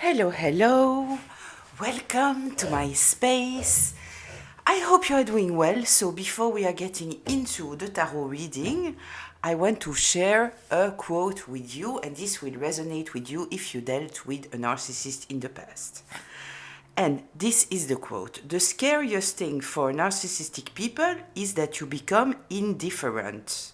Hello, hello. Welcome to my space. I hope you are doing well. So, before we are getting into the tarot reading, I want to share a quote with you, and this will resonate with you if you dealt with a narcissist in the past. And this is the quote: "The scariest thing for narcissistic people is that you become indifferent.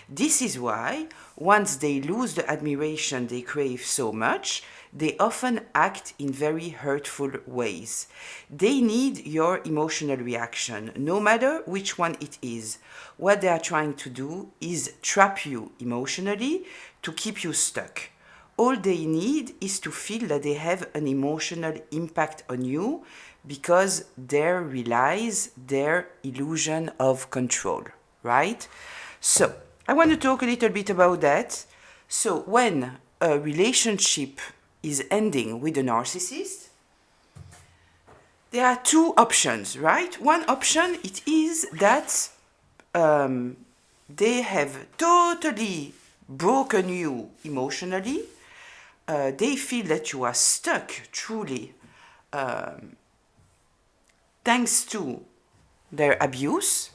This is why, once they lose the admiration they crave so much, they often act in very hurtful ways. They need your emotional reaction, no matter which one it is. What they are trying to do is trap you emotionally to keep you stuck. All they need is to feel that they have an emotional impact on you because there relies their illusion of control, right? So, I want to talk a little bit about that. So, when a relationship is ending with a narcissist, there are two options, right? One option it is that they have totally broken you emotionally. They feel that you are stuck truly thanks to their abuse.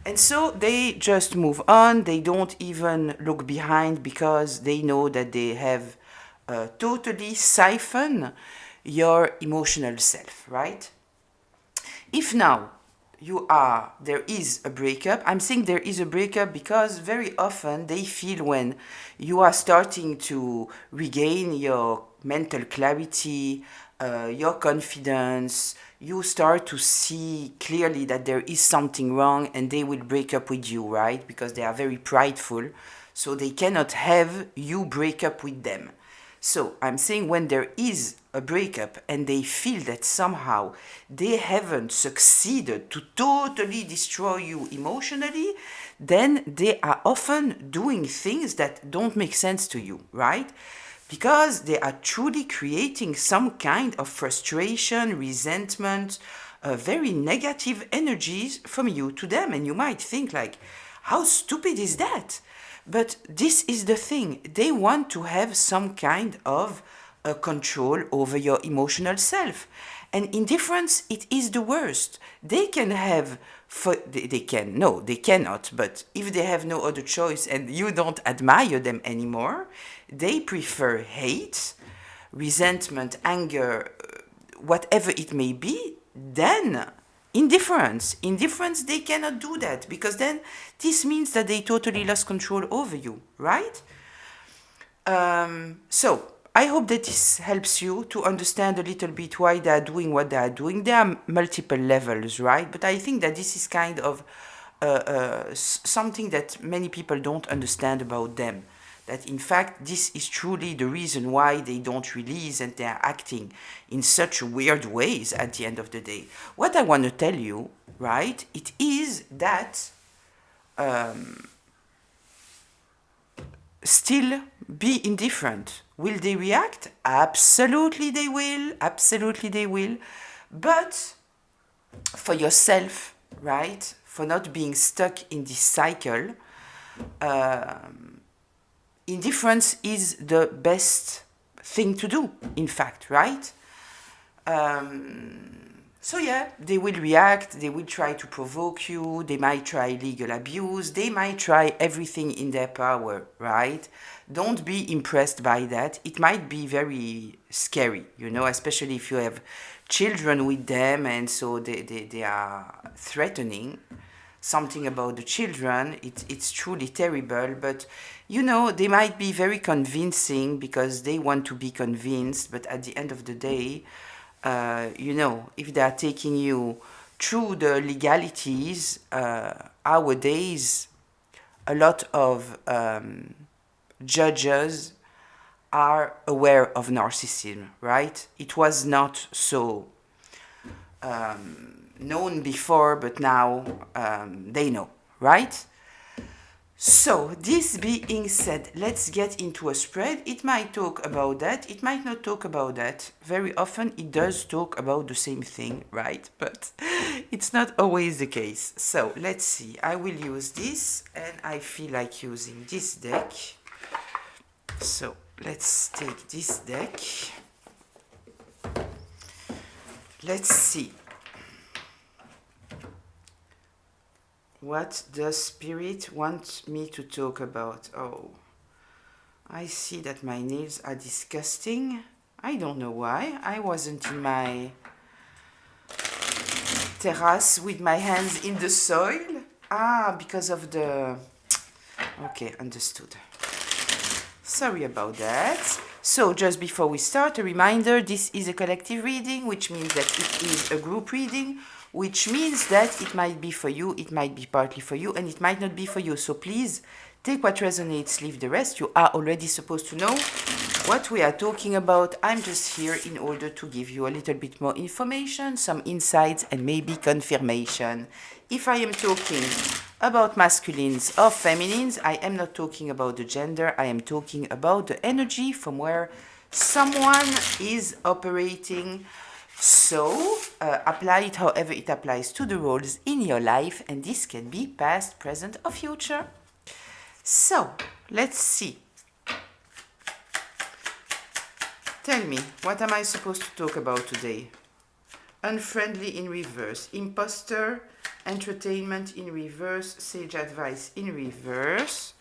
And so they just move on. They don't even look behind because they know that they have totally siphoned your emotional self, right? If now there is a breakup, I'm saying there is a breakup because very often they feel when you are starting to regain your mental clarity, your confidence, you start to see clearly that there is something wrong and they will break up with you, right? Because they are very prideful, so they cannot have you break up with them. So I'm saying when there is a breakup and they feel that somehow they haven't succeeded to totally destroy you emotionally, then they are often doing things that don't make sense to you, right? Because they are truly creating some kind of frustration, resentment, very negative energies from you to them. And you might think like, how stupid is that? But this is the thing. They want to have some kind of control over your emotional self. And indifference, it is the worst. They can have, they can, no, they cannot, but if they have no other choice and you don't admire them anymore, they prefer hate, resentment, anger, whatever it may be, than indifference. Indifference, they cannot do that because then this means that they totally lost control over you, right? So I hope that this helps you to understand a little bit why they are doing what they are doing. There are multiple levels, right? But I think that this is kind of something that many people don't understand about them. That in fact, this is truly the reason why they don't release and they are acting in such weird ways at the end of the day. What I want to tell you, right, it is that still be indifferent. Will they react? Absolutely they will. Absolutely they will. But for yourself, right, for not being stuck in this cycle, indifference is the best thing to do, in fact, right? So yeah, they will react, they will try to provoke you, they might try legal abuse, they might try everything in their power, right? Don't be impressed by that. It might be very scary, you know, especially if you have children with them and so they are threatening something about the children. It's truly terrible, but you know, they might be very convincing because they want to be convinced, but at the end of the day, you know, if they are taking you through the legalities, nowadays, a lot of judges are aware of narcissism, right? It was not so known before, but now they know, right? So, this being said, let's get into a spread. It might talk about that, it might not talk about that. Very often it does talk about the same thing, right? But it's not always the case. So, let's see. I will use this and I feel like using this deck. So, let's take this deck. Let's see. What does Spirit want me to talk about? Oh, I see that my nails are disgusting. I don't know why. I wasn't in my terrace with my hands in the soil. Ah, because of the... Okay, understood. Sorry about that. So just before we start, a reminder, this is a collective reading, which means that it is a group reading, which means that it might be for you, it might be partly for you, and it might not be for you. So please take what resonates, leave the rest. You are already supposed to know what we are talking about. I'm just here in order to give you a little bit more information, some insights, and maybe confirmation. If I am talking about masculines or feminines, I am not talking about the gender, I am talking about the energy from where someone is operating. So apply it however it applies to the roles in your life, and this can be past, present, or future. So let's see. Tell me, what am I supposed to talk about today? Unfriendly in reverse, imposter, entertainment in reverse, sage advice in reverse.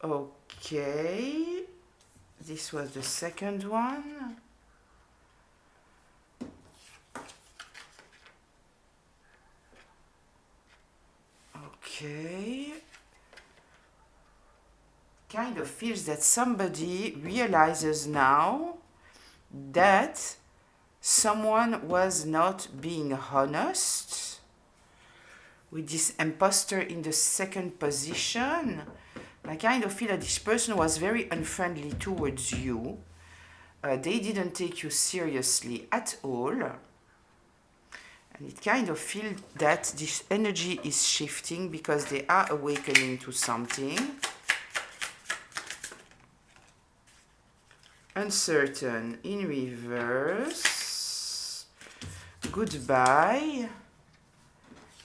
Okay, this was the second one. Okay. Kind of feels that somebody realizes now that someone was not being honest with this imposter in the second position. I kind of feel that this person was very unfriendly towards you. They didn't take you seriously at all. And it kind of feels that this energy is shifting because they are awakening to something. Uncertain in reverse. Goodbye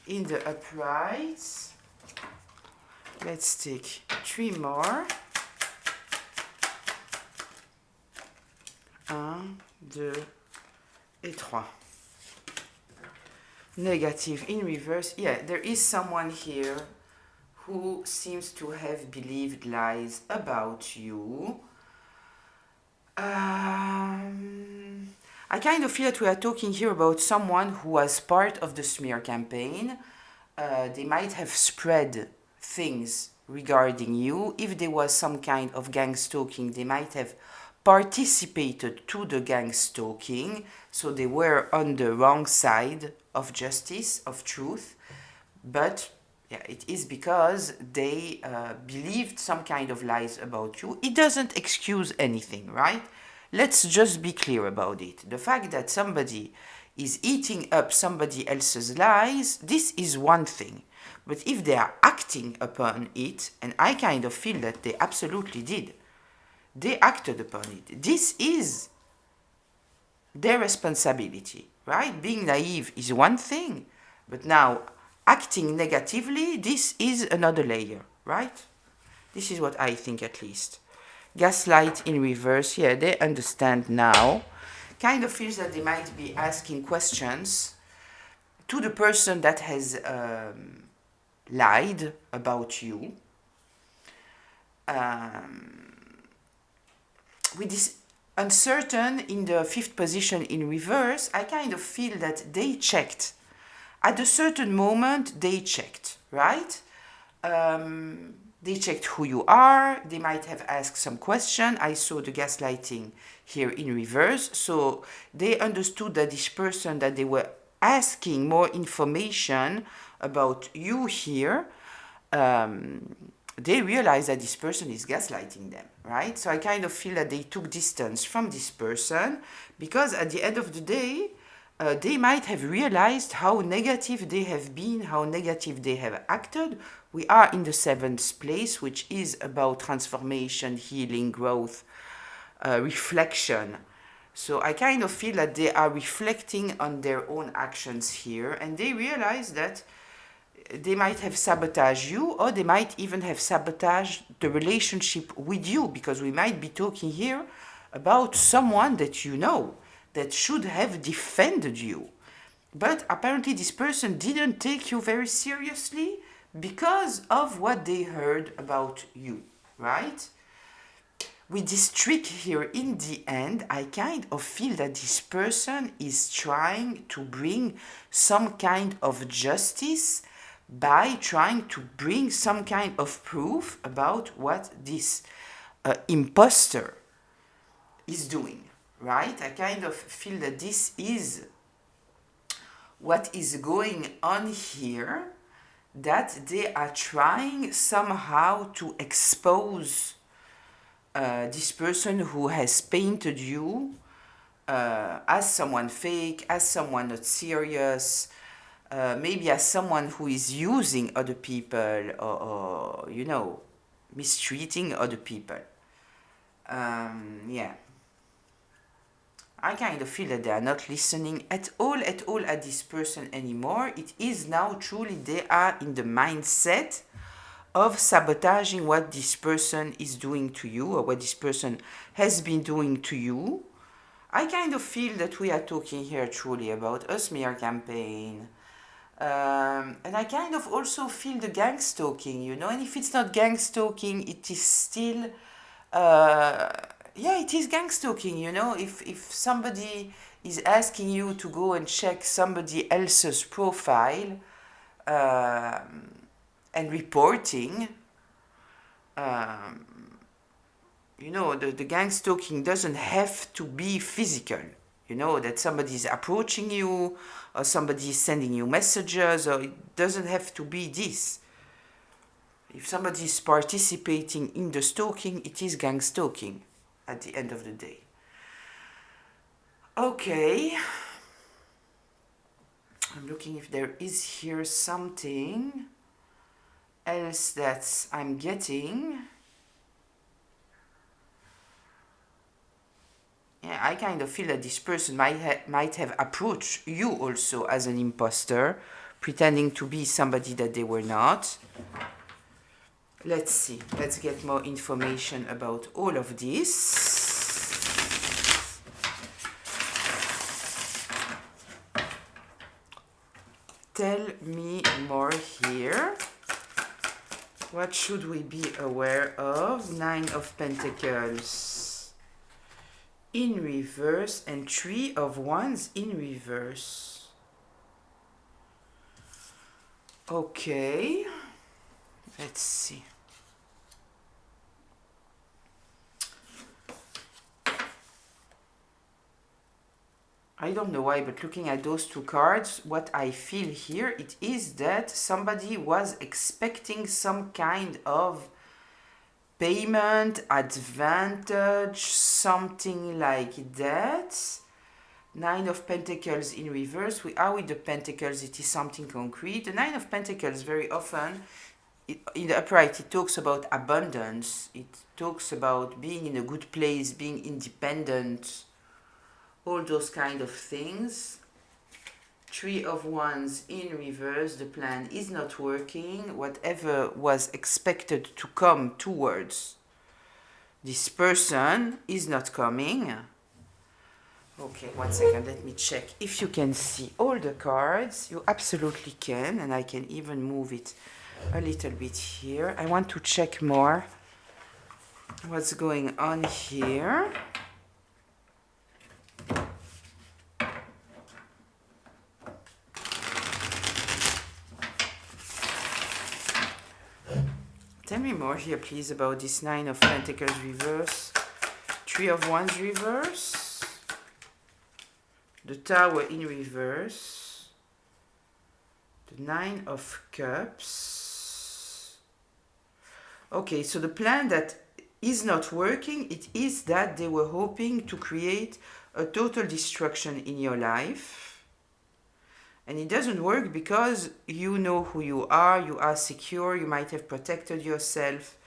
in the upright. Let's take 3 more. 1, 2 et 3. Negative in reverse. Yeah, there is someone here who seems to have believed lies about you. I kind of feel that we are talking here about someone who was part of the smear campaign. They might have spread things regarding you. If there was some kind of gang stalking, they might have participated to the gang stalking. So they were on the wrong side of justice, of truth. But yeah, it is because they believed some kind of lies about you. It doesn't excuse anything, right? Let's just be clear about it. The fact that somebody is eating up somebody else's lies, this is one thing. But if they are acting upon it, and I kind of feel that they absolutely did, they acted upon it. This is their responsibility, right? Being naive is one thing, but now acting negatively, this is another layer, right? This is what I think, at least. Gaslight in reverse, yeah, they understand now. Kind of feels that they might be asking questions to the person that has lied about you. With this uncertain in the 5th position in reverse, I kind of feel that they checked. At a certain moment, they checked, right? They checked who you are. They might have asked some question. I saw the gaslighting here in reverse. So they understood that this person that they were asking more information about you here, they realized that this person is gaslighting them, right? So I kind of feel that they took distance from this person because at the end of the day, they might have realized how negative they have been, how negative they have acted. We are in the 7th place, which is about transformation, healing, growth, reflection. So I kind of feel that they are reflecting on their own actions here, and they realize that they might have sabotaged you, or they might even have sabotaged the relationship with you, because we might be talking here about someone that you know. that should have defended you. But apparently this person didn't take you very seriously because of what they heard about you, right? With this trick here, in the end, I kind of feel that this person is trying to bring some kind of justice by trying to bring some kind of proof about what this imposter is doing, right? I kind of feel that this is what is going on here, that they are trying somehow to expose this person who has painted you as someone fake, as someone not serious, maybe as someone who is using other people, or you know, mistreating other people. Yeah. I kind of feel that they are not listening at all at this person anymore. It is now truly they are in the mindset of sabotaging what this person is doing to you, or what this person has been doing to you. I kind of feel that we are talking here truly about a smear campaign. And I kind of also feel the gang stalking, you know, and if it's not gang stalking, it is still, yeah, it is gang stalking, you know, if somebody is asking you to go and check somebody else's profile, and reporting, you know, the gang stalking doesn't have to be physical. You know, that somebody is approaching you, or somebody is sending you messages, or it doesn't have to be this. If somebody is participating in the stalking, it is gang stalking at the end of the day. Okay. I'm looking if there is here something else that I'm getting. Yeah, I kind of feel that this person might have approached you also as an imposter, pretending to be somebody that they were not. Let's see. Let's get more information about all of this. Tell me more here. What should we be aware of? 9 of Pentacles in reverse and 3 of Wands in reverse. Okay, let's see. I don't know why, but looking at those two cards, what I feel here, it is that somebody was expecting some kind of payment, advantage, something like that. 9 of Pentacles in reverse. We are with the Pentacles, it is something concrete. The 9 of Pentacles, very often, in the upright, it talks about abundance. It talks about being in a good place, being independent, all those kind of things. 3 of Wands in reverse. The plan is not working. Whatever was expected to come towards this person is not coming. Okay, 1 second, let me check if you can see all the cards. You absolutely can, and I can even move it a little bit here. I want to check more what's going on here. Tell me more here, please, about this 9 of Pentacles reverse, 3 of Wands reverse, the Tower in reverse, the 9 of Cups. Okay, so the plan that is not working, it is that they were hoping to create a total destruction in your life. And it doesn't work because you know who you are secure, you might have protected yourself,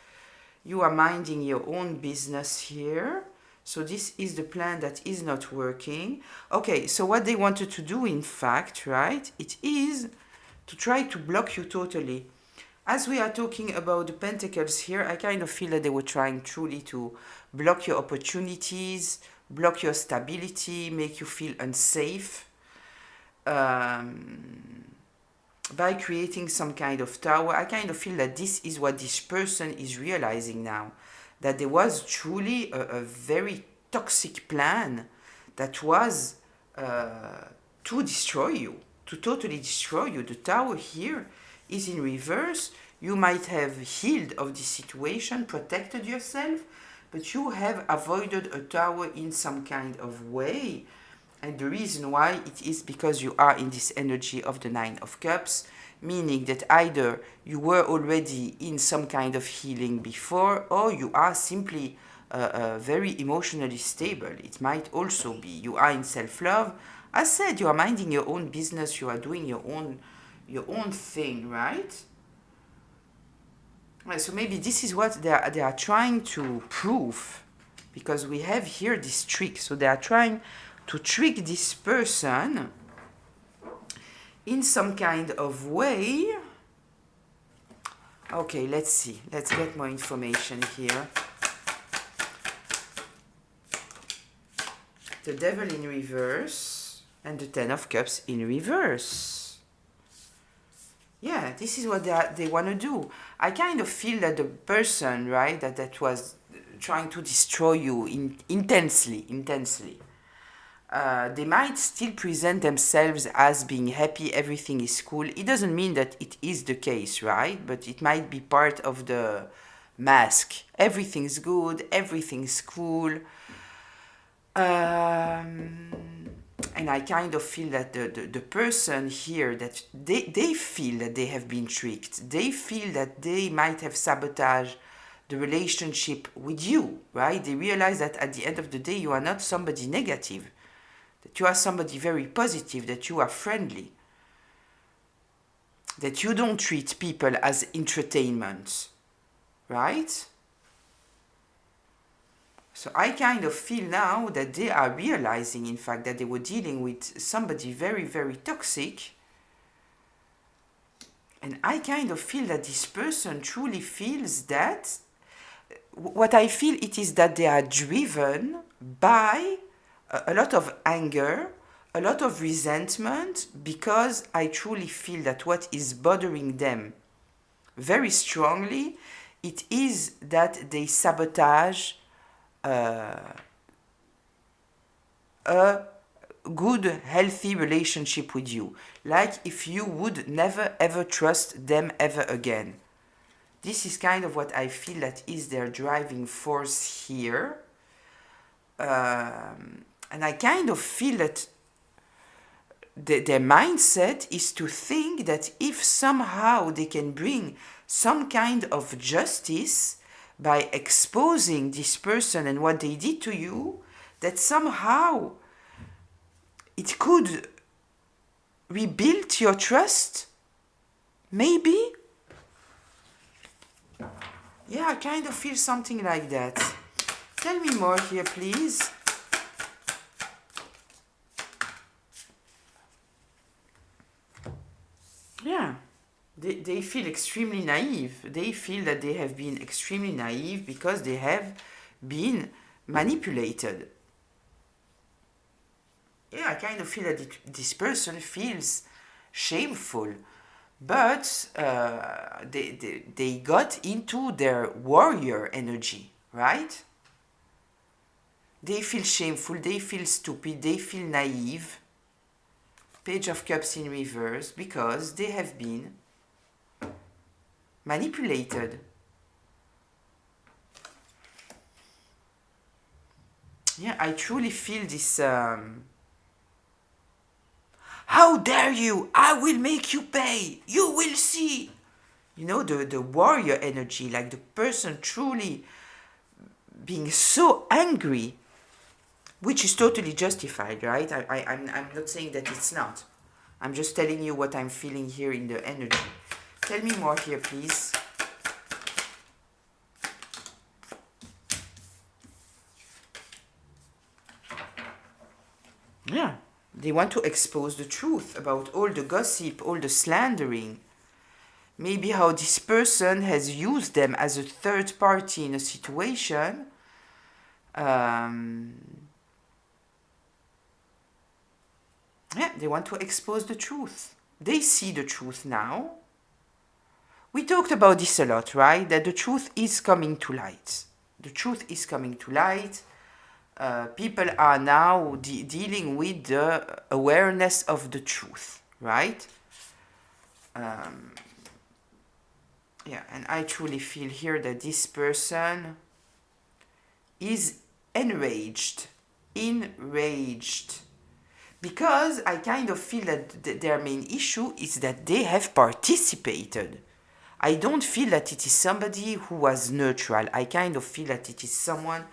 you are minding your own business here. So this is the plan that is not working. Okay, so what they wanted to do, in fact, right, it is to try to block you totally. As we are talking about the Pentacles here, I kind of feel that they were trying truly to block your opportunities, block your stability, make you feel unsafe, by creating some kind of tower. I kind of feel that this is what this person is realizing now, that there was truly a very toxic plan that was to destroy you, to totally destroy you. The tower here is in reverse. You might have healed of this situation, protected yourself, but you have avoided a tower in some kind of way. And the reason why it is because you are in this energy of the Nine of Cups, meaning that either you were already in some kind of healing before, or you are simply very emotionally stable. It might also be you are in self-love. As said, you are minding your own business, you are doing your own thing, right? So maybe this is what they are trying to prove, because we have here this trick. So they are trying to trick this person in some kind of way. Okay, let's see. Let's get more information here. The Devil in reverse and the Ten of Cups in reverse. Yeah, this is what they want to do. I kind of feel that the person, right, that was trying to destroy you intensely, they might still present themselves as being happy, everything is cool. It doesn't mean that it is the case, right? But it might be part of the mask. Everything's good, everything's cool. And I kind of feel that the person here, that they feel that they have been tricked. They feel that they might have sabotaged the relationship with you, right? They realize that at the end of the day, you are not somebody negative, that you are somebody very positive, that you are friendly, that you don't treat people as entertainment, right? So I kind of feel now that they are realizing, in fact, that they were dealing with somebody very, very toxic. And I kind of feel that this person truly feels that, what I feel it is that they are driven by a lot of anger, a lot of resentment, because I truly feel that what is bothering them very strongly, it is that they sabotage a good, healthy relationship with you. Like if you would never ever trust them ever again. This is kind of what I feel that is their driving force here. And I kind of feel that their mindset is to think that if somehow they can bring some kind of justice by exposing this person and what they did to you, that somehow it could rebuild your trust, maybe? Yeah, I kind of feel something like that. Tell me more here, please. Yeah. They feel extremely naive. They feel that they have been extremely naive because they have been manipulated. Yeah, I kind of feel that this person feels shameful, but they got into their warrior energy, right? They feel shameful, they feel stupid, they feel naive. Page of Cups in reverse, because they have been manipulated. Yeah, I truly feel this. How dare you! I will make you pay! You will see! You know, the warrior energy, like the person truly being so angry, which is totally justified, right? I'm not saying that it's not. I'm just telling you what I'm feeling here in the energy. Tell me more here, please. Yeah, they want to expose the truth about all the gossip, all the slandering. Maybe how this person has used them as a third party in a situation. they want to expose the truth. They see the truth now. We talked about this a lot, right? That the truth is coming to light. The truth is coming to light. People are now dealing with the awareness of the truth, right? Yeah, and I truly feel here that this person is enraged, because I kind of feel that their main issue is that they have participated. I don't feel that it is somebody who was neutral. I kind of feel that it is someone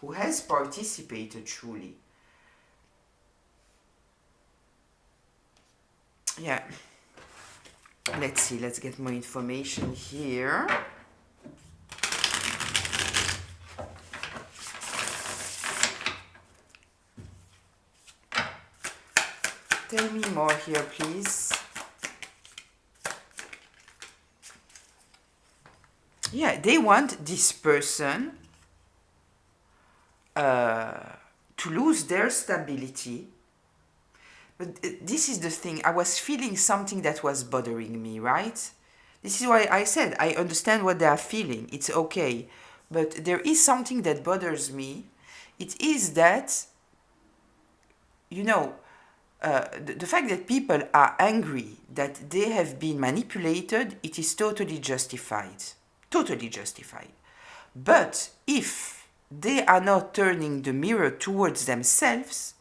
who has participated truly. Yeah. Let's see, let's get more information here. Tell me more here, please. Yeah, they want this person to lose their stability. But this is the thing. I was feeling something that was bothering me, right? This is why I said I understand what they are feeling. It's okay. But there is something that bothers me. It is that, you know, the fact that people are angry, that they have been manipulated, it is totally justified. Totally justified. But if they are not turning the mirror towards themselves,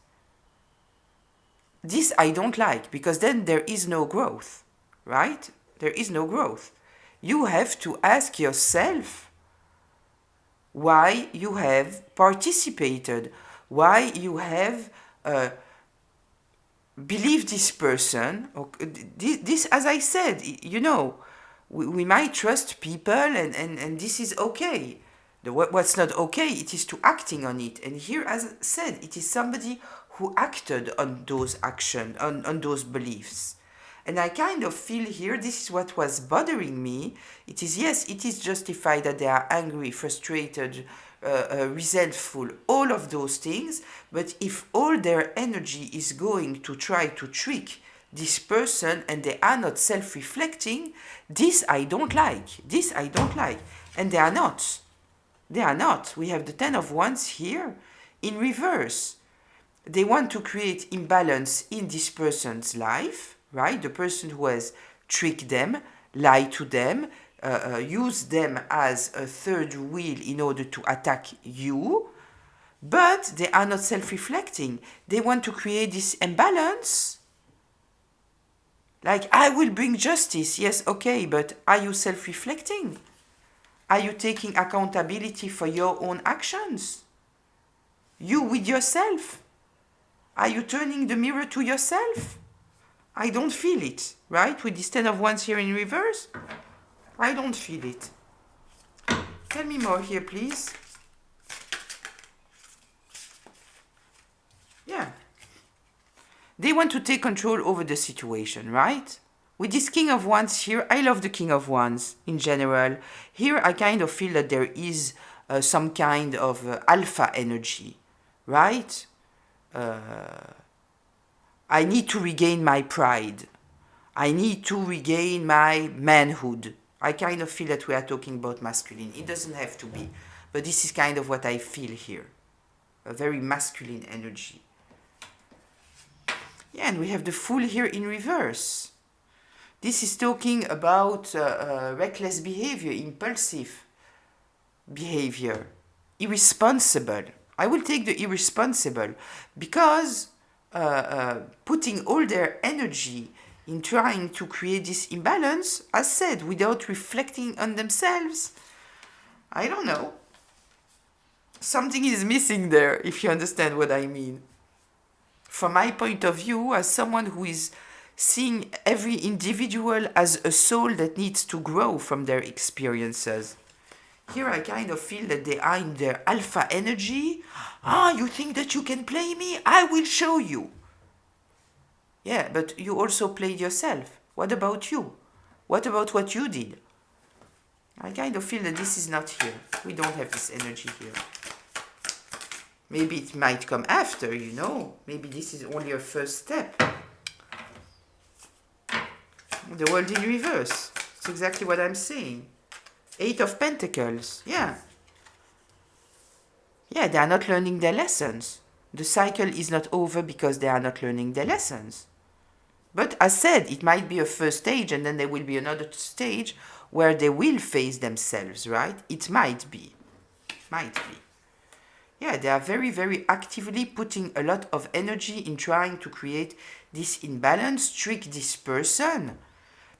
this I don't like, because then there is no growth, right? There is no growth. You have to ask yourself why you have participated, why you have believed this person. This, as I said, you know, we might trust people and this is okay. What's not okay, it is to acting on it. And here, as I said, it is somebody who acted on those actions, on those beliefs. And I kind of feel here, this is what was bothering me. It is, yes, it is justified that they are angry, frustrated, resentful, all of those things. But if all their energy is going to try to trick this person and they are not self-reflecting, this I don't like. This I don't like. And they are not. They are not. We have the Ten of Wands here in reverse. They want to create imbalance in this person's life, right? The person who has tricked them, lied to them, used them as a third wheel in order to attack you, but they are not self-reflecting. They want to create this imbalance. Like, I will bring justice. Yes, okay, but are you self-reflecting? Are you taking accountability for your own actions? You with yourself? Are you turning the mirror to yourself? I don't feel it, right? With this Ten of Wands here in reverse, I don't feel it. Tell me more here, please. Yeah. They want to take control over the situation, right? With this King of Wands here, I love the King of Wands in general. Here I kind of feel that there is some kind of alpha energy, right? I need to regain my pride. I need to regain my manhood. I kind of feel that we are talking about masculine. It doesn't have to be, but this is kind of what I feel here. A very masculine energy. Yeah, and we have the Fool here in reverse. This is talking about reckless behavior, impulsive behavior, irresponsible. I will take the irresponsible because putting all their energy in trying to create this imbalance, as said, without reflecting on themselves, I don't know. Something is missing there, if you understand what I mean. From my point of view, as someone who is seeing every individual as a soul that needs to grow from their experiences, here I kind of feel that they are in their alpha energy. You think that you can play me? I will show you. Yeah, but you also played yourself. What about you? What about what you did? I kind of feel that this is not here. We don't have this energy here. Maybe it might come after, you know. Maybe this is only a first step. The world in reverse. It's exactly what I'm saying. Eight of Pentacles. Yeah. Yeah, they are not learning their lessons. The cycle is not over because they are not learning their lessons. But as said, it might be a first stage and then there will be another stage where they will face themselves, right? It might be. Might be. Yeah, they are very, very actively putting a lot of energy in trying to create this imbalance, trick this person.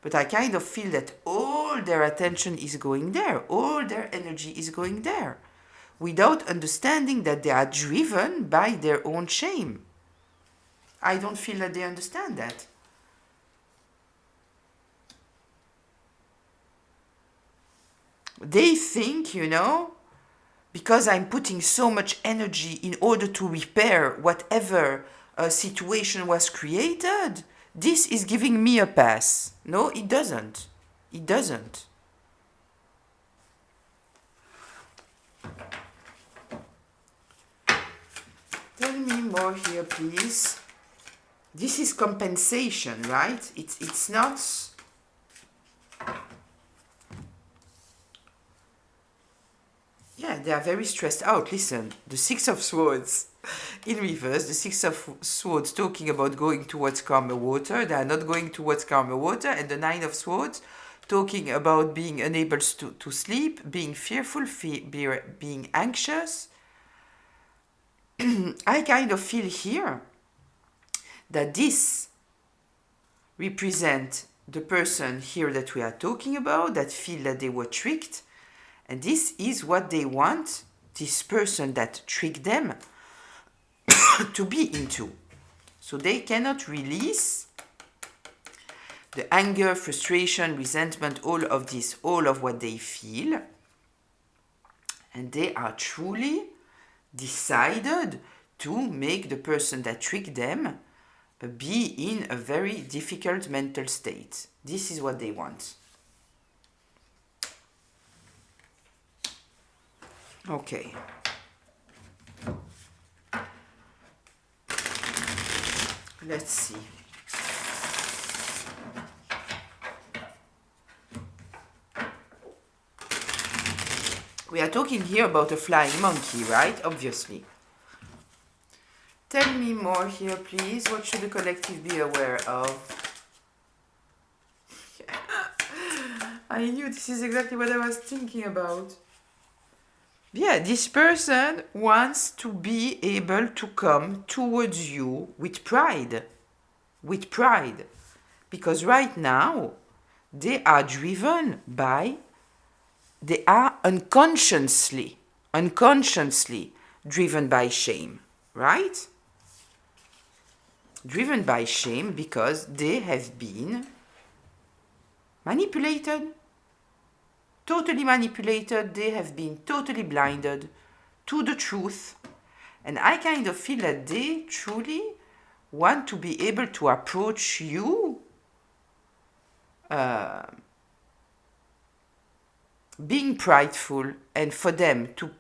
But I kind of feel that all their attention is going there, all their energy is going there, without understanding that they are driven by their own shame. I don't feel that they understand that. They think, you know, because I'm putting so much energy in order to repair whatever situation was created, this is giving me a pass. No, it doesn't. It doesn't. Tell me more here, please. This is compensation, right? It's not... Yeah, they are very stressed out. Listen, the Six of Swords in reverse, the Six of Swords talking about going towards calmer water. They are not going towards calmer water. And the Nine of Swords talking about being unable to sleep, being fearful, being anxious. I kind of feel here that this represents the person here that we are talking about, that feel that they were tricked. And this is what they want this person that tricked them to be into. So they cannot release the anger, frustration, resentment, all of this, all of what they feel. And they are truly decided to make the person that tricked them be in a very difficult mental state. This is what they want. Okay. Let's see. We are talking here about a flying monkey, right? Obviously. Tell me more here, please. What should the collective be aware of? I knew this is exactly what I was thinking about. Yeah, this person wants to be able to come towards you with pride. With pride. Because right now, they are driven by, they are unconsciously driven by shame, right? Driven by shame because they have been manipulated. Totally manipulated, they have been totally blinded to the truth. And I kind of feel that they truly want to be able to approach you being prideful, and for them to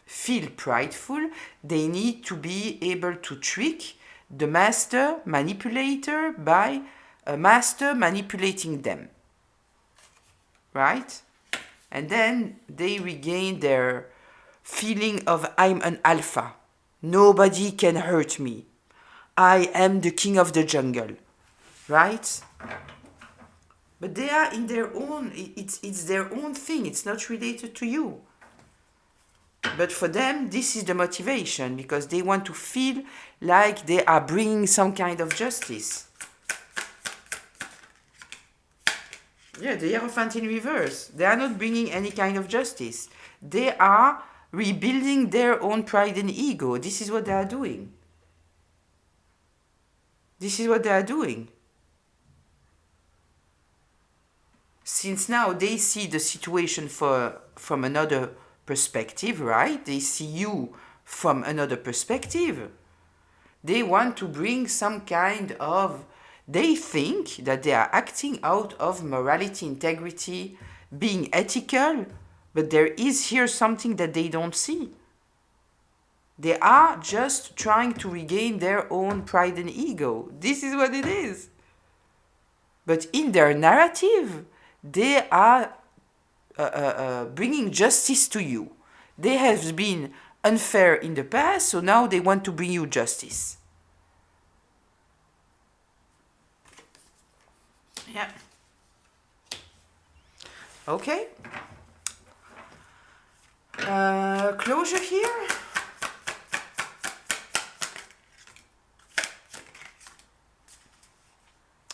feel prideful, they need to be able to trick the master manipulator by a master manipulating them. Right? And then they regain their feeling of I'm an alpha. Nobody can hurt me. I am the king of the jungle. Right? But they are in their own, it's their own thing. It's not related to you. But for them, this is the motivation because they want to feel like they are bringing some kind of justice. Yeah, the Hierophant in reverse. They are not bringing any kind of justice. They are rebuilding their own pride and ego. This is what they are doing. This is what they are doing. Since now they see the situation from another perspective, right? They see you from another perspective. They want to bring some kind of... They think that they are acting out of morality, integrity, being ethical, but there is here something that they don't see. They are just trying to regain their own pride and ego. This is what it is. But in their narrative, they are bringing justice to you. They have been unfair in the past, so now they want to bring you justice. Yeah. Okay. Closure here.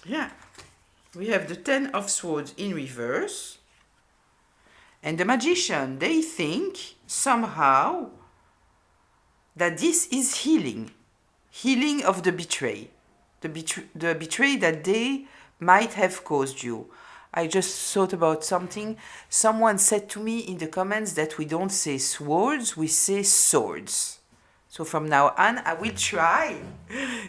Yeah. We have the Ten of Swords in reverse. And the Magician, they think somehow that this is healing. Healing of the betray. The betray that they might have caused you. I just thought about something. Someone said to me in the comments that we don't say swords, we say swords. So from now on, I will try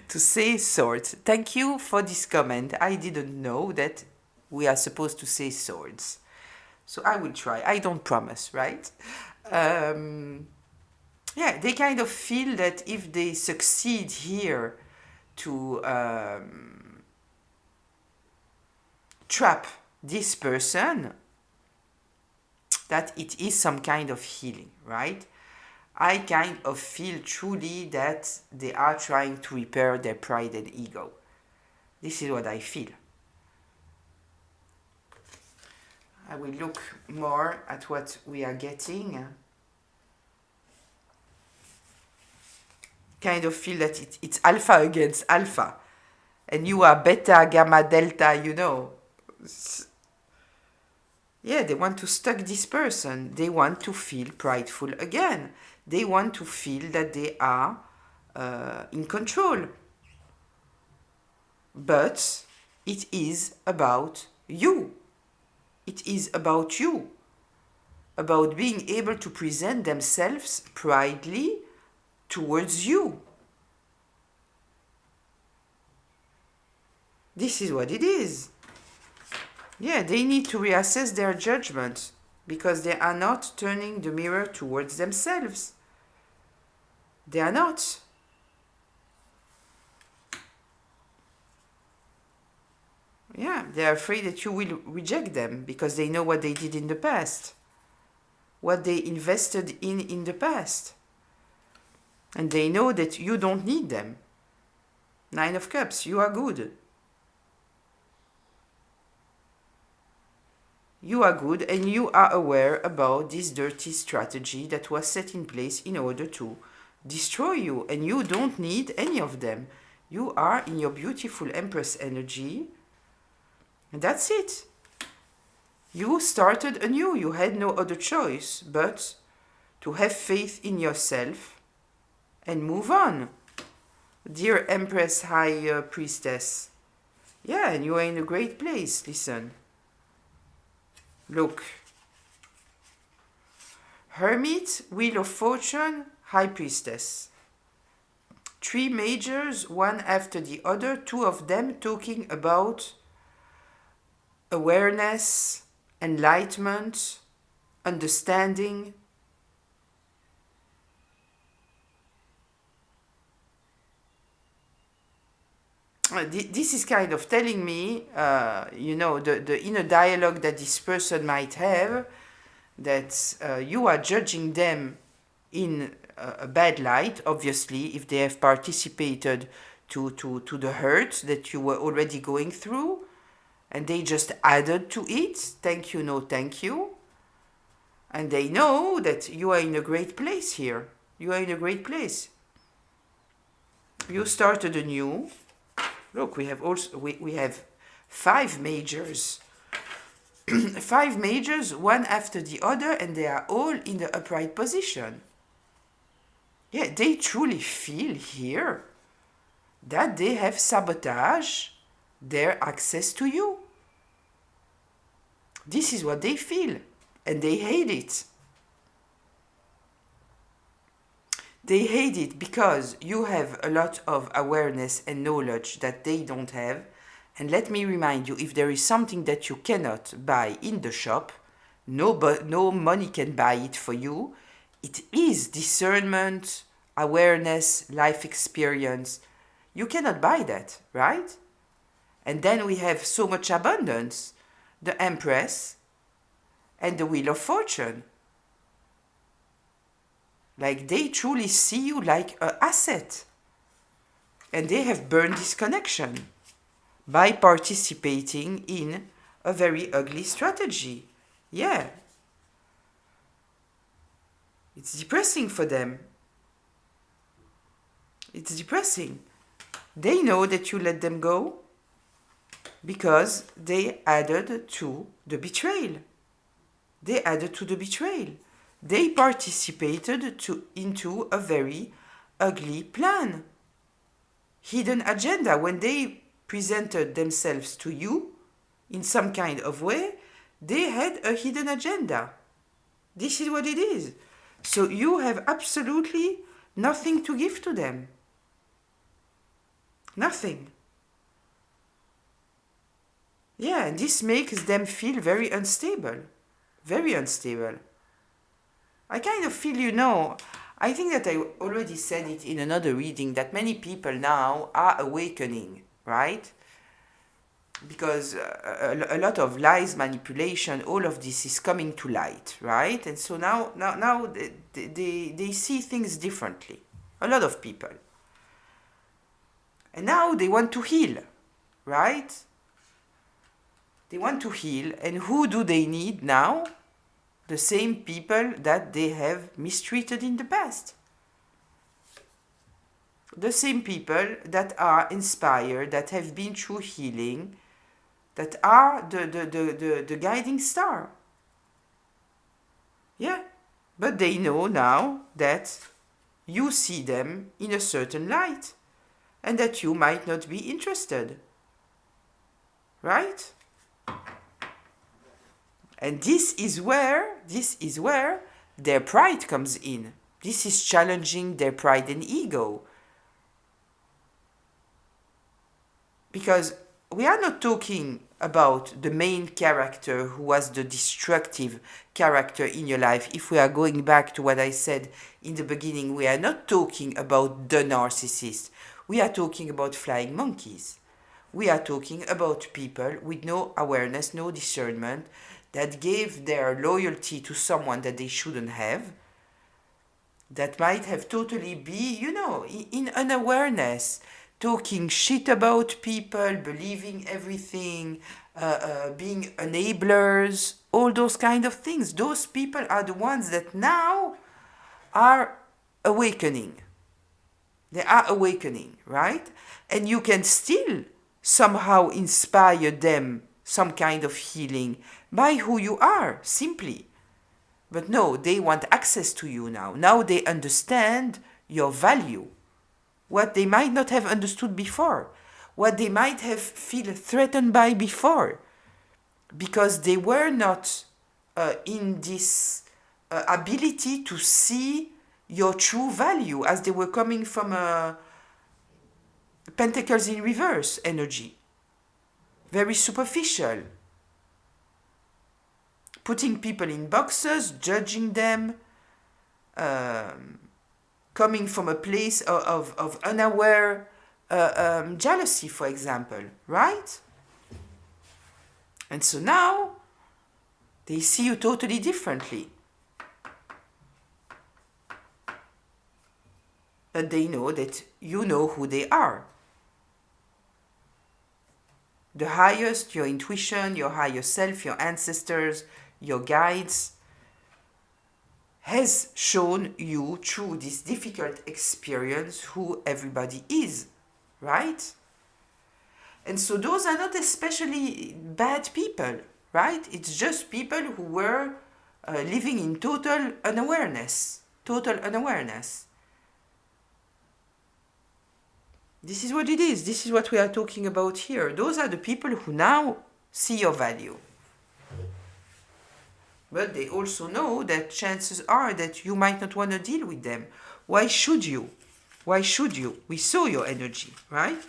to say swords. Thank you for this comment. I didn't know that we are supposed to say swords. So I will try. I don't promise, right? Yeah, they kind of feel that if they succeed here to trap this person, that it is some kind of healing, right? I kind of feel truly that they are trying to repair their pride and ego. This is what I feel. I will look more at what we are getting. Kind of feel that it's alpha against alpha. And you are beta, gamma, delta, you know. Yeah, they want to stuck this person. They want to feel prideful again. They want to feel that they are in control. But it is about you. It is about you. About being able to present themselves proudly towards you. This is what it is. Yeah, they need to reassess their judgment because they are not turning the mirror towards themselves. They are not. Yeah, they are afraid that you will reject them because they know what they did in the past, what they invested in the past. And they know that you don't need them. Nine of Cups, you are good. You are good and you are aware about this dirty strategy that was set in place in order to destroy you. And you don't need any of them. You are in your beautiful Empress energy. And that's it. You started anew. You had no other choice but to have faith in yourself and move on. Dear Empress, High Priestess. Yeah, and you are in a great place. Listen. Look. Hermit, Wheel of Fortune, High Priestess. Three majors, one after the other, two of them talking about awareness, enlightenment, understanding. This is kind of telling me, the inner dialogue that this person might have, that you are judging them in a bad light, obviously, if they have participated to the hurt that you were already going through, and they just added to it, thank you, no thank you. And they know that you are in a great place here. You are in a great place. You started anew. Look, we have five majors. Five majors, one after the other, and they are all in the upright position. Yeah, they truly feel here that they have sabotaged their access to you. This is what they feel, and they hate it. They hate it because you have a lot of awareness and knowledge that they don't have. And let me remind you, if there is something that you cannot buy in the shop, no money can buy it for you. It is discernment, awareness, life experience. You cannot buy that, right? And then we have so much abundance, the Empress and the Wheel of Fortune. Like they truly see you like an asset. And they have burned this connection by participating in a very ugly strategy. Yeah. It's depressing for them. It's depressing. They know that you let them go because they added to the betrayal. They added to the betrayal. They participated into a very ugly plan. Hidden agenda. When they presented themselves to you in some kind of way, they had a hidden agenda. This is what it is. So you have absolutely nothing to give to them. Nothing. Yeah, and this makes them feel very unstable. Very unstable. I kind of feel, I think that I already said it in another reading, that many people now are awakening, right? Because a lot of lies, manipulation, all of this is coming to light, right? And so now they see things differently. A lot of people. And now they want to heal, right? They want to heal. And who do they need now? The same people that they have mistreated in the past. The same people that are inspired, that have been through healing, that are the guiding star. Yeah, but they know now that you see them in a certain light and that you might not be interested. Right? And this is where their pride comes in. This is challenging their pride and ego. Because we are not talking about the main character who was the destructive character in your life. If we are going back to what I said in the beginning, we are not talking about the narcissist. We are talking about flying monkeys. We are talking about people with no awareness, no discernment, that gave their loyalty to someone that they shouldn't have, that might have totally be, in unawareness, talking shit about people, believing everything, being enablers, all those kind of things. Those people are the ones that now are awakening. They are awakening, right? And you can still somehow inspire them some kind of healing by who you are, simply. But no, they want access to you now. Now they understand your value. What they might not have understood before. What they might have feel threatened by before. Because they were not in this ability to see your true value, as they were coming from a Pentacles in reverse energy. Very superficial. Putting people in boxes, judging them, coming from a place of unaware jealousy, for example, right? And so now, they see you totally differently. But they know that you know who they are. The highest, your intuition, your higher self, your ancestors, your guides, has shown you through this difficult experience who everybody is, right? And so those are not especially bad people, right? It's just people who were living in total unawareness. Total unawareness. This is what it is. This is what we are talking about here. Those are the people who now see your value. But they also know that chances are that you might not want to deal with them. Why should you? Why should you? We saw your energy, right?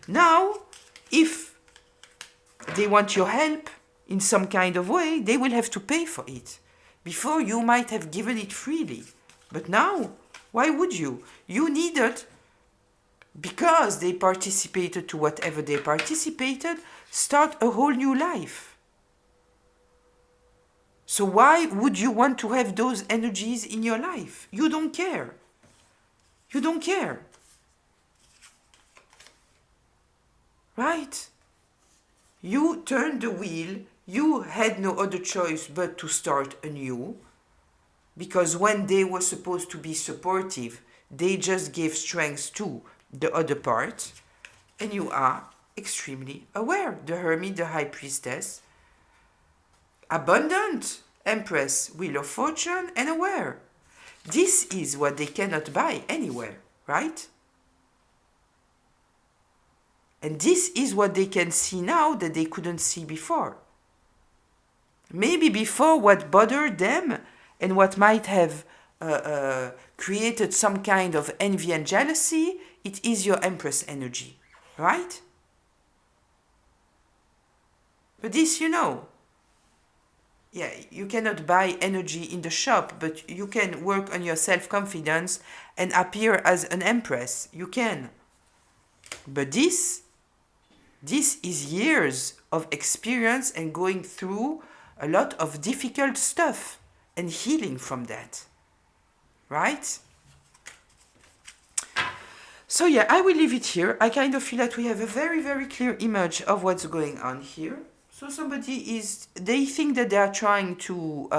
Now, if they want your help in some kind of way, they will have to pay for it. Before, you might have given it freely. But now, why would you? You needed because they participated to whatever they participated, start a whole new life. So why would you want to have those energies in your life? You don't care. You don't care. Right? You turned the wheel. You had no other choice but to start anew. Because when they were supposed to be supportive, they just gave strength to the other part. And you are extremely aware. The Hermit, the High Priestess, abundant, Empress, Wheel of Fortune, and aware. This is what they cannot buy anywhere, right? And this is what they can see now that they couldn't see before. Maybe before what bothered them and what might have created some kind of envy and jealousy, it is your Empress energy, right? But this you know. Yeah, you cannot buy energy in the shop, but you can work on your self-confidence and appear as an Empress. You can. But this is years of experience and going through a lot of difficult stuff and healing from that. Right? So yeah, I will leave it here. I kind of feel that we have a very, very clear image of what's going on here. So they think that they are trying to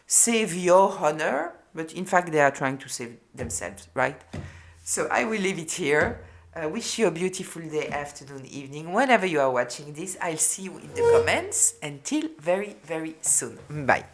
save your honor, but in fact they are trying to save themselves, right? So I will leave it here. Wish you a beautiful day, afternoon, evening, whenever you are watching this. I'll see you in the comments. Until very, very soon. Bye.